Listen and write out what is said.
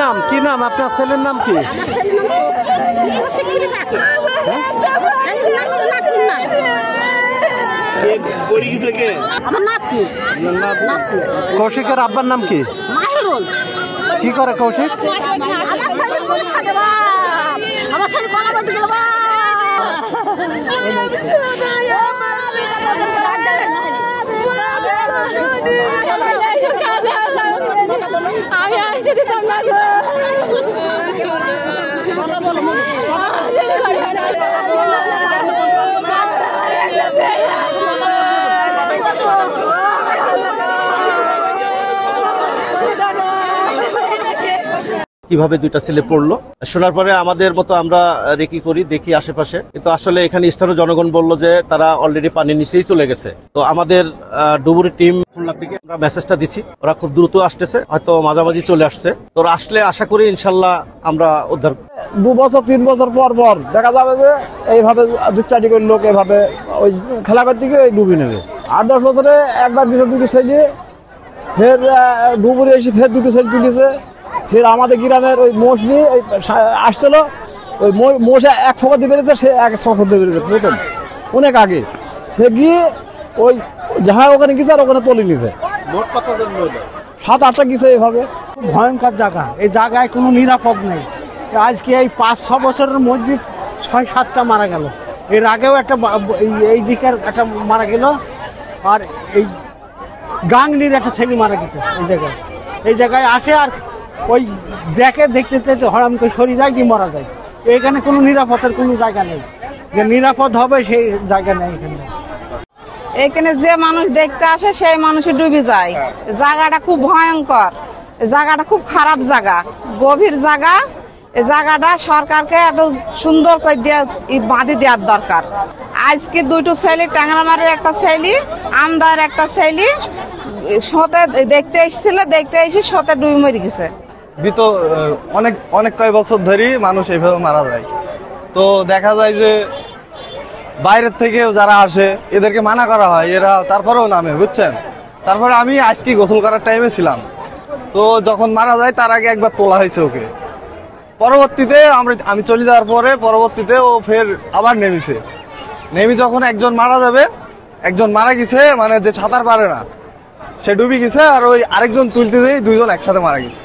নাম আপনার ছেলের নাম কি? কৌশিকের আব্বার নাম কি? কি করে কৌশিক? আমি আসতে দিতাম না। কিভাবে দুইটা ছেলে পড়লো শোনার পরে আমাদের মতো আমরা রেকি করি, দেখি আশেপাশে, কিন্তু আসলে এখানে স্থানীয় জনগণ বললো যে তারা অলরেডি পানির নিচেই চলে গেছে। তো আমাদের ডুবুরি টিম খুলনা থেকে আমরা মেসেজটা দিচ্ছি, ওরা খুব দ্রুত আসতেছে, হয়তো মাঝামাঝি চলে আসছে। তো আসলে আশা করি ইনশাল্লাহ আমরা উদ্ধার। 2 বছর 3 বছর পর পর দেখা যাবে যে এইভাবে 2-4টি করে লোক এভাবে ওই খেলাঘর থেকে ডুবে নেবে। 8-10 বছরে একবার কিছু দুটো ছেলে ফের ডুবুরি এসে ফের দুটো ছেলে তুলেছে। ফের আমাদের গ্রামের ওই মোষ নিয়ে আসছিল, ওই মোষে 1 ফোঁকা দিয়ে বেড়েছে, সে 1 ফোঁকা দিয়ে বেড়েছে প্রথম অনেক আগে। সে গিয়ে ওই যাহা ওখানে গেছে আর ওখানে তলে নিয়েছে। 7-8টা গেছে এইভাবে। ভয়ঙ্কর জায়গা, এই জায়গায় কোনো নিরাপদ নেই। আজকে এই 5-6 বছরের মধ্যে 6-7টা মারা গেল। এর আগেও একটা এই দিকের একটা মারা গেল, আর এই গাংনির একটা ছেলে মারা গেছে এই জায়গায় আসে, আর ওই দেখতে হরাম করে সরে যায় কি মারা যায়। এখানে কোনো নিরাপদের কোনো জায়গা নেই, যে নিরাপদ হবে সেই জায়গা নেই এখানে যে মানুষ দেখতে আসে সেই মানুষ ডুবে যায়। জায়গাটা খুব ভয়ঙ্কর, জায়গাটা খুব খারাপ জায়গা, গভীর জায়গা। এই জায়গাটা সরকারকে এত সুন্দর করে বাঁধি দেওয়ার দরকার। আজকে 2টো ছেলে, ট্যাংরামারের একটা ছেলে, আমদার একটা ছেলে সতে দেখতে এসেছিল, দেখতে এসে সতে ডুবে মরে গেছে। অনেক কয়েক বছর ধরেই মানুষ এইভাবে মারা যায়। তো দেখা যায় যে বাইরের থেকেও যারা আসে এদেরকে মানা করা হয়, এরা তারপরেও নামে, বুঝছেন। তারপরে আমি আজকে গোসল করার টাইমে ছিলাম, তো যখন মারা যায় তার আগে একবার তোলা হয়েছে ওকে। পরবর্তীতে আমি চলে যাওয়ার পরে পরবর্তীতে ও ফের আবার নেমে যখন একজন মারা যাবে, একজন মারা গেছে, মানে যে সাঁতার পারে না সে ডুবে গেছে, আর ওই আরেকজন তুলতে যেয়ে 2জন একসাথে মারা গেছে।